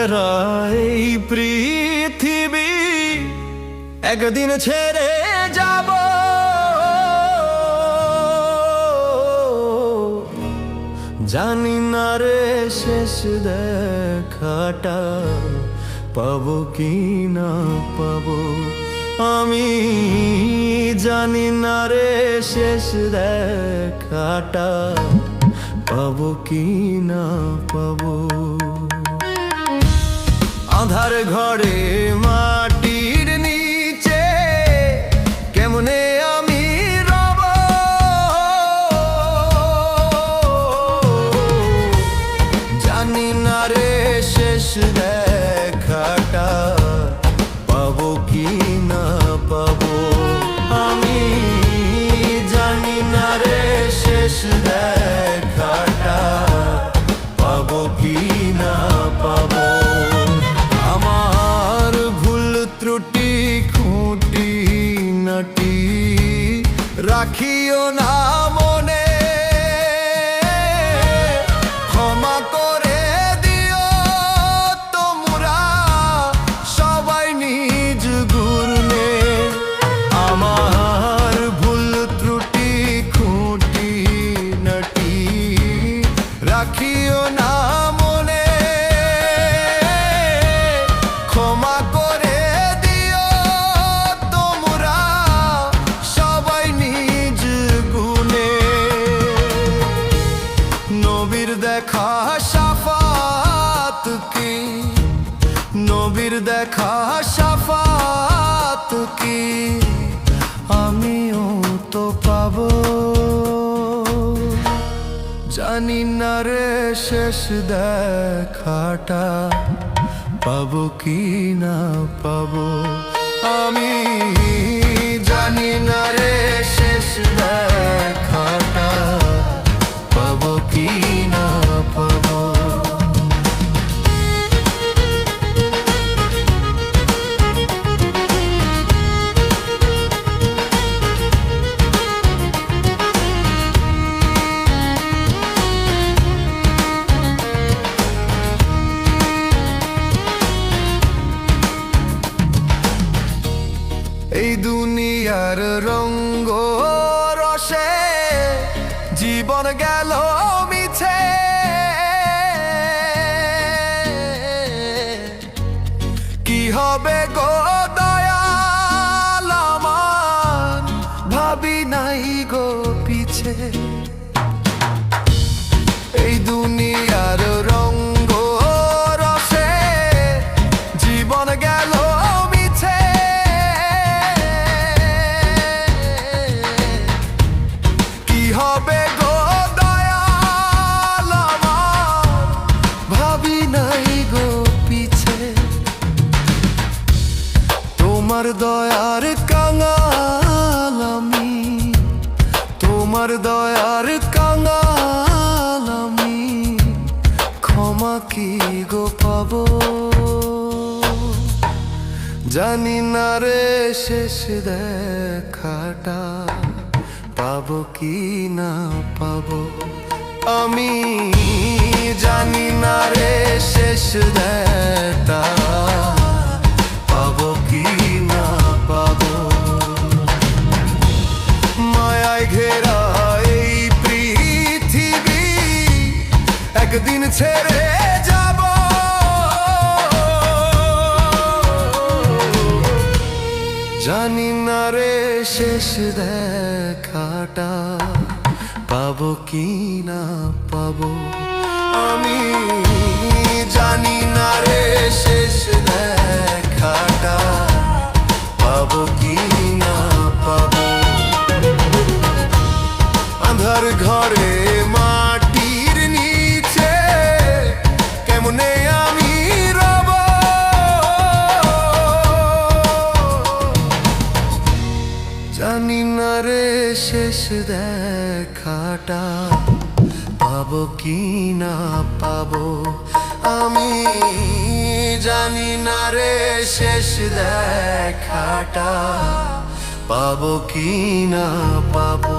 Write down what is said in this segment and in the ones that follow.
ঘেরা এই পৃথিবী একদিন ছেড়ে যাব। জানি না রে শেষ দেখাটা পাবো কি না পাবো। আমি জানি না রে শেষ দেখাটা পাবো কি না পাবো। আঁধার ঘরে মাটির নিচে কেমনে আমি রব। জানি না রে শেষ দেখাটা পাবো কি না পাবো। আমি জানি না রে শেষ দেখাটা পাবো কি না পাবো। আমার ভুল ত্রুটি খুঁটি নাটি রাখিও না মনে। ক্ষমা করে দিও তোমরা সবাই নিজ গুণে। আমার ভুল ত্রুটি খুঁটি নাটি রাখিও না মনে। ক্ষমা করে দিও তোমরা সবাই নিজ গুণে। নবীর দেখা শাফাত কি, নবীর দেখা শাফাত কি আমিও তো পাবো। জানি না রে শেষ দেখাটা পাবো কি না পাবো। আমি জানি না রে শেষ দেখাটা পাবো কি না পাবো। এই দুনিয়ার রঙ্গ রসে জীবন গেল মিছে। কি হবে গো দয়াল আমার ভাবি নাই গো পিছে। এই দুনিয়ার রঙ্গ রসে জীবন গেল মিছে। কি হবে গো দয়াল আমার ভাবি নাই গো পিছে। তোমার দয়ার কাঙাল আমি, তোমার দয়ার কাঙাল আমি। ক্ষমা কি গো পাবো। জানি না রে শেষ দেখাটা পাবো কি না পাবো। আমি জানি না রে শেষ দেখাটা পাবো কি না পাবো। মায়ায় ঘেরা এই পৃথিবী একদিন ছেড়ে যাব। জানি না রে শেষ দেখাটা পাবো কি না পাবো। আমি জানি না রে শেষ দেখাটা পাবো কি না পাবো। আঁধার ঘরে মাটির নিচে কেমনে আমি রব। জানি না রে শেষ দেখাটা পাবো কি না পাবো। আমি জানি না রে শেষ দেখাটা পাবো কি না পাবো।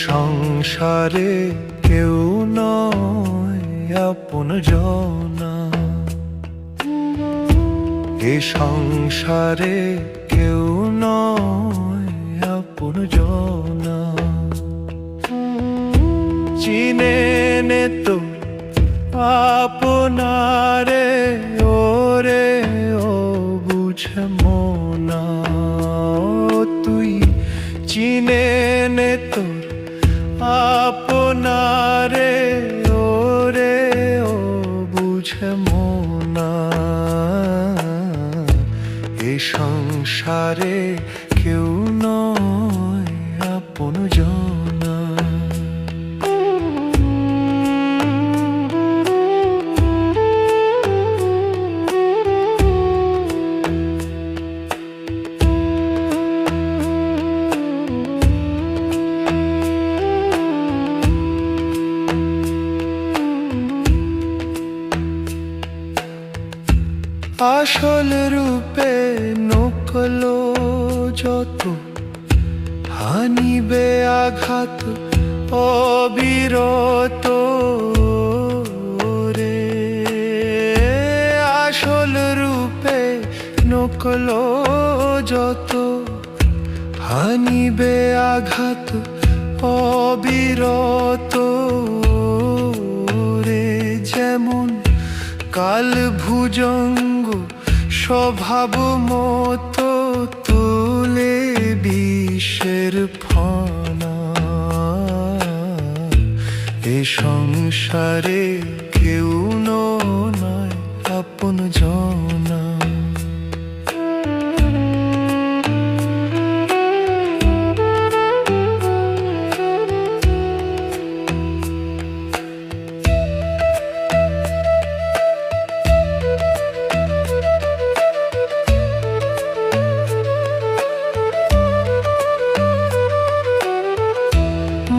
সংসারে কেউ নয় আপন জনা, এ সংসারে কেউ নয় আপন জনা। চিনে নে তো আপনারে ওরে ও বুঝে মনা, তুই চিনে নে তো আপনারে ওরে ও বুঝে মনা। এ সংসারে কেউ নয় আপন জনা। আসল রূপে নকলো যত, হানিবে আঘাত অবিরত রে। আসল রূপে নকলো যত, হানিবে আঘাত অবিরত রে। যেমন কাল ভুজঙ্গ স্বভাব মতো তুলে বিষের ফনা, এ সংসারে কেউ নয় আপন জনা।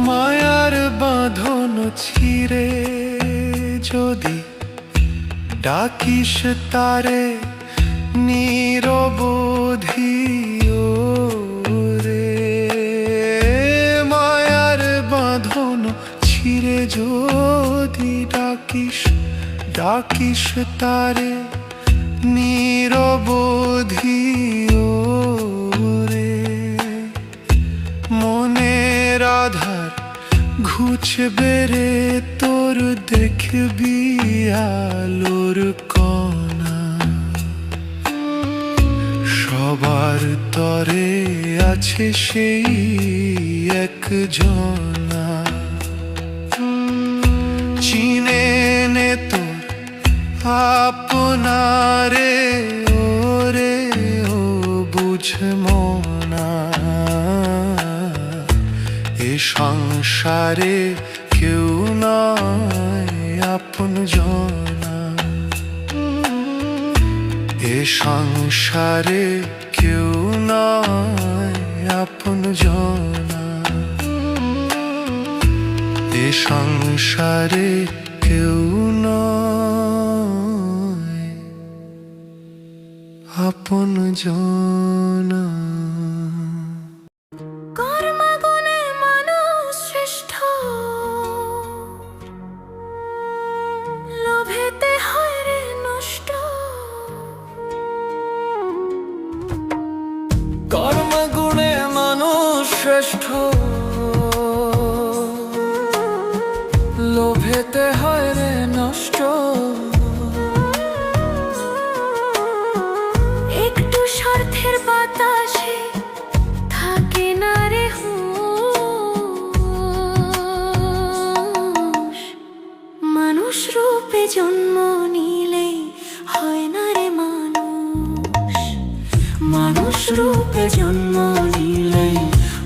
মায়ার বাঁধন ছিঁড়ে যদি ডাকিস তারে নিরবধি রে। মায়ার বাঁধন ছিঁড়ে যদি ডাকিস তারে নিরবধি রে। মনের আধার ঘুচবে রে তোর, দেখবি আলোর কণা। সবার তরে আছে সেই একজনা, চিনে নে তোর আপনারে ওরে ও বুঝ মনা। এ সংসারে কেউ নয় আপন জনা, এ সংসারে কেউ নয় আপন জনা। এ সংসারে কেউ নয় আপন জনা। কর্মগুণে মানুষ শ্রেষ্ঠ, লোভেতে হয় রে নষ্ট। একটু স্বার্থের বাতাসে থাকে না রে হুঁশ। মানুষ রূপে জন্ম নিলে হয় না রে মানুষ। মানুষ রূপে জন্ম নিলে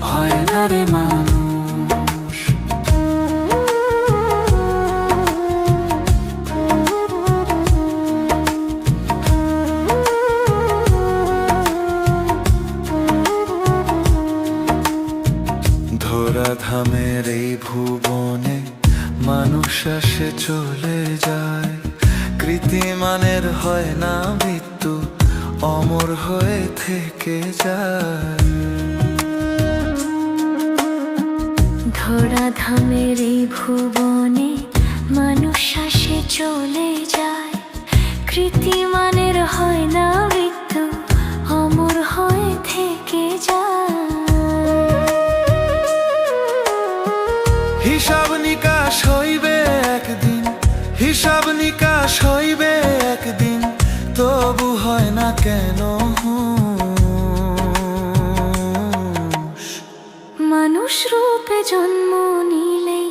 হয় না রে মানুষ। ধরাধামের এই ভুবনে মানুষ আসে চলে যায়, কৃতিমানের হয় না মৃত্যু, অমর হয়ে থেকে যায়। ধরাধামের এই ভুবনে মানুষ আসে চলে যায়, কৃতিমানের হয় না মৃত্যু, অমর হয়ে থেকে যায়। হিসাব নিকাশ হইবে একদিন, হিসাব নিকাশ হইবে একদিন, তবু হয় না কেন হুঁশ? মানুষ রূপে জন্ম নিলেই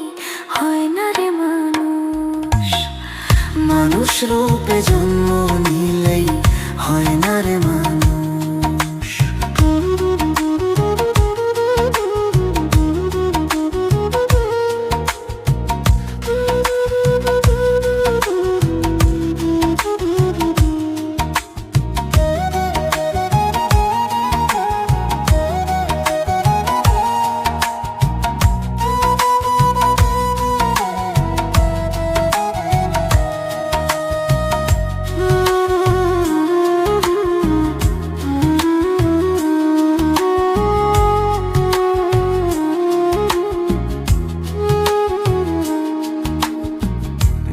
হয় না রে মানুষ, মানুষ রূপে জন্ম নিলেই হয় না রে মানুষ।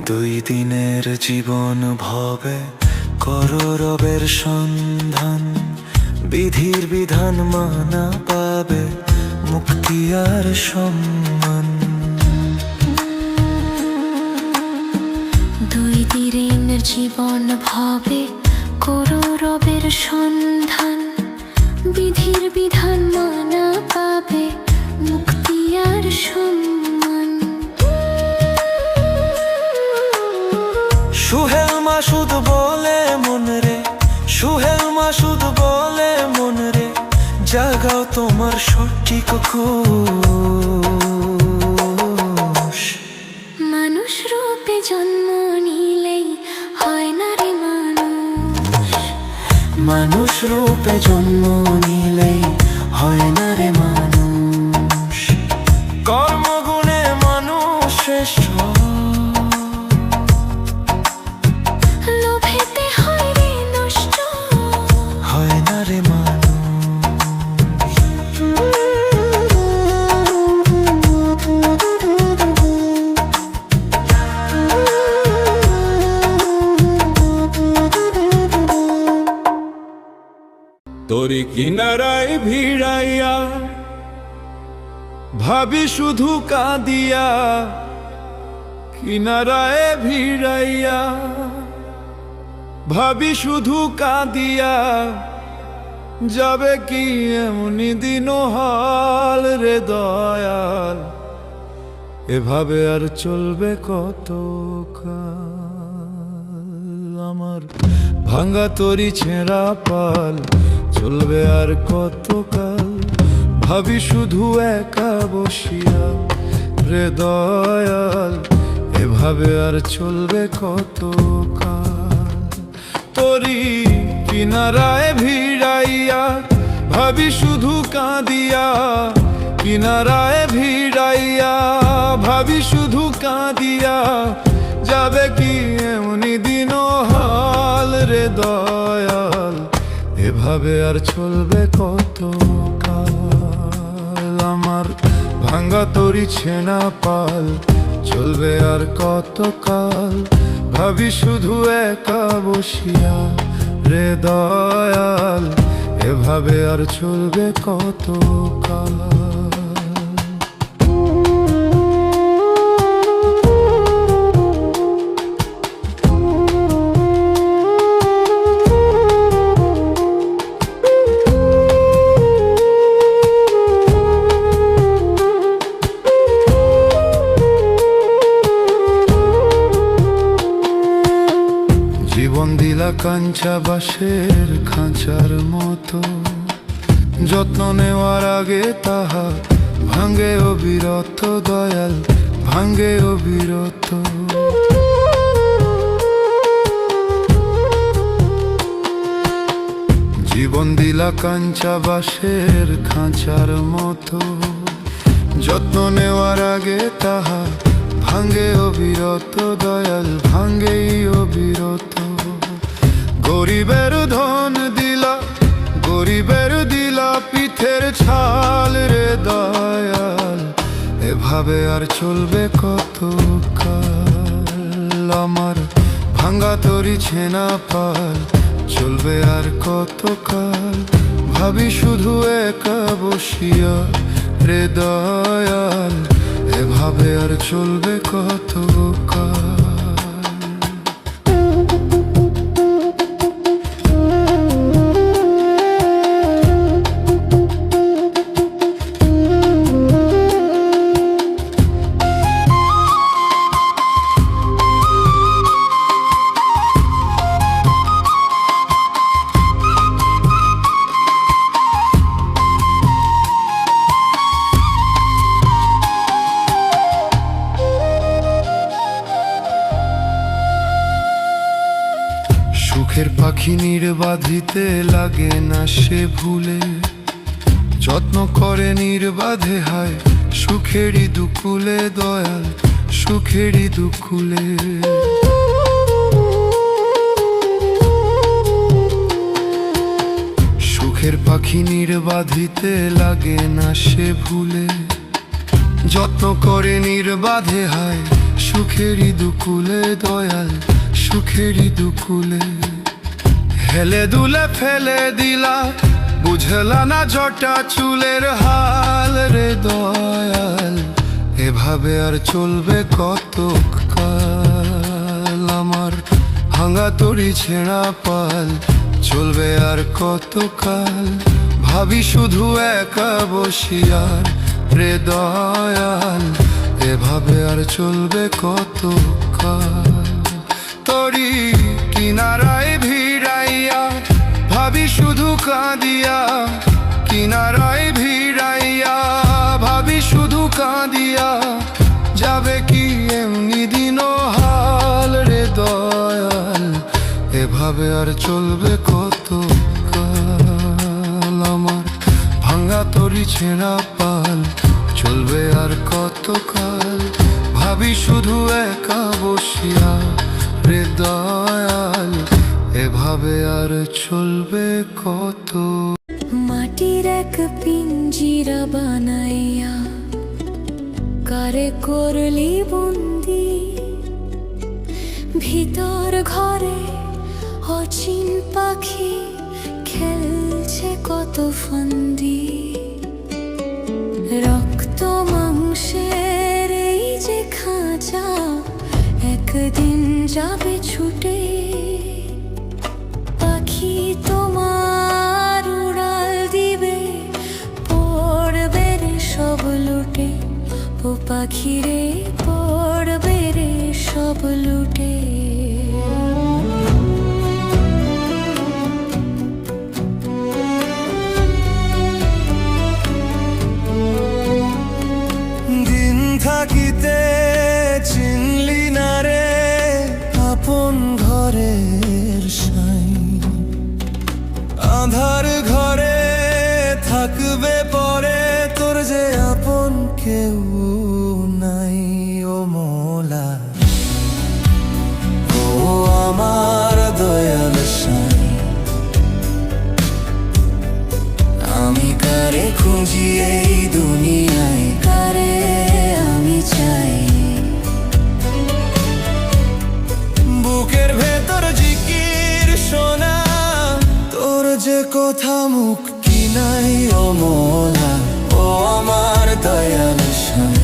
দুই দিনের জীবন ভবে করো রবের সন্ধান, বিধির বিধান মানা পাবে মুক্তি আর সম্মান। দুই দিনের জীবন ভাবে করো রবের সন্ধান, বিধির বিধান মানা পাবে মুক্তি আর সম্মান। সুহেল মাসুদ বলে মন রে, সুহেল মাসুদ বলে মন রে, জাগাও তোমার সঠিক হুঁশ। মানুষ রূপে জন্ম নিলেই হয় না রে মানুষ, মানুষ রূপে জন্ম নিলেই হয় না রে মানুষ। কর্মগুণে মানুষ শ্রেষ্ঠ, লোভেতে হয় রে নষ্ট, হয় না রে মানুষ। তোরি কিনারায় ভিড়াইয়া ভাবি শুধু কাঁদিয়া, কিনারায় ভিড়াইয়া ভাবি শুধু কাঁদিয়া, যাবে কি এমনি দিন হাল রে দয়াল, এভাবে আর চলবে কত কাল। আমার ভাঙ্গা তরি ছেঁড়া পাল চলবে আর কত কাল, ভাবি শুধু একা বসিয়া রে দয়াল, এভাবে আর চলবে কত কাল। তরি কিনারায় ভিড়াইয়া ভাবি শুধু কাঁদিয়া, কিনারায় ভিড়াইয়া ভাবি শুধু কাঁদিয়া, যাবে কি এমনি দিন হাল রে দয়াল, এভাবে আর চলবে কত কাল। আমার ভাঙ্গা তরি ছেঁড়া পাল চলবে আর কত কাল, ভাবি শুধু একা বসিয়া রে দয়াল, এভাবে আর চলবে কত কাল। জীবন দিলা কাঞ্চা বাঁশের খাঁচার মতো, যত্ন নেওয়ার আগে তাহা ভাঙ্গে অবিরত দয়াল, ভাঙ্গে অবিরত। জীবন দিলা কাঞ্চা বাঁশের খাঁচার মতো, যত্ন নেওয়ার আগে তাহা ভাঙ্গে অবিরত দয়াল, ভাঙ্গেই অবিরত। গরিবের ধন দিলা, গরিবের দিলা পিঠের ছাল রে দয়াল, এভাবে এভাবে আর চলবে কত কাল আমার ভাঙা তরি ছেনা পাল চলবে আর কত কাল ভাবি শুধু একা বসিয়া রে দয়াল এভাবে আর চলবে কত কাল সুখের পাখি নির্বাধিতে লাগে না সে ভুলে যত্ন করে নির্বাধে হায় সুখেরই দুকুলে দয়াল সুখেরই দুকুলে সুখের পাখি নির্বাধিতে লাগে না সে ভুলে যত্ন করে নির্বাধে হায় সুখেরই দুকুলে দয়াল সুখেরই দুকুলে হেলে দুলে ফেলে দিলা বুঝলা না জটা চুলের হাল রে দয়াল এভাবে আর চলবে কত কাল আমার ভাঙা তরি ছেঁড়া পাল চলবে আর কত কাল ভাবি শুধু একা বসিয়ার রে দয়াল এভাবে আর চলবে কত কাল তরি কিনারায় ভিড়াইয়া ভাবি শুধু কাঁদিয়া কিনারায় ভিড়াইয়া ভাবি শুধু কাঁদিয়া যাবে কি এমনি দিন হাল রে দয়াল এভাবে আর চলবে কত কাল আমার ভাঙা তরি ছেঁড়া পাল চলবে আর কত কাল ভাবি শুধু একা বসিয়া রে দয়াল এভাবে আর চলবে কত মাটির এক পিঞ্জিরা বানাইয়া কারে করলি বন্দি ভিতর ঘরে অচিন পাখি খেলছে কত ফন্দি রক্ত মাংসের এই যে খাঁচা একদিন যাবে ছুটে পাখি তোমার উড়াল দিবে পড়বে রে সব লুটে ও পাখি রে পড়বে রে সব লুটে দিন থাকিতে চিনলি না রে আপন ঘরের সাই আধার ঘরে থাকবে পরে তোর যে আপন কেউ নাই ও মোলা ও আমার দয়াল সাই আমি কারে খুঁজি এই দুনিয়ায় কারে আমি চাই বুকের ভেতর জিকির শোনা তোর যে কথা মুক্তি নাই ও মোলা ও আমার দয়াল সাই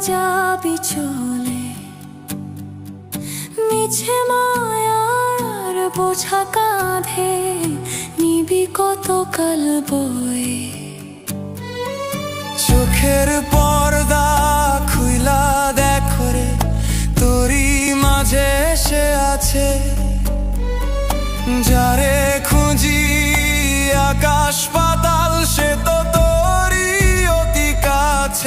যাবি চলে মিছে মায়ার বোঝা কাঁধে নিবি কত কাল বয়ে চোখের পর্দা খুইলা দেখো রে তোরই মাঝে সে আছে যারে খুঁজি আকাশ পাতাল সে তো তোরই অতি কাছে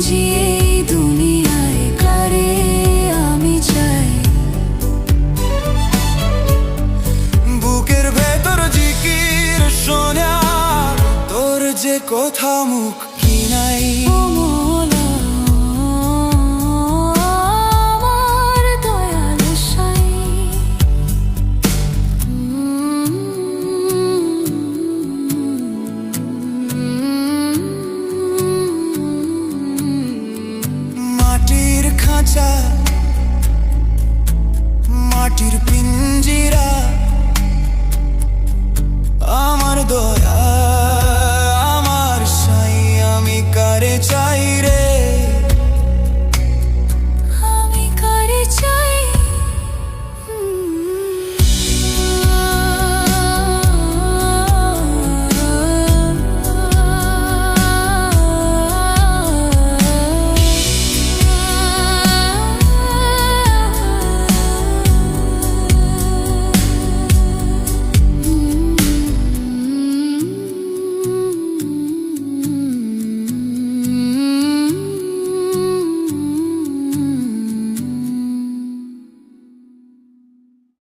খুঁজি এই দুনিয়ায় কারে আমি চাই। বুকের ভেতর জিকির শোনা তোর যে কথা মুখ কি নাই।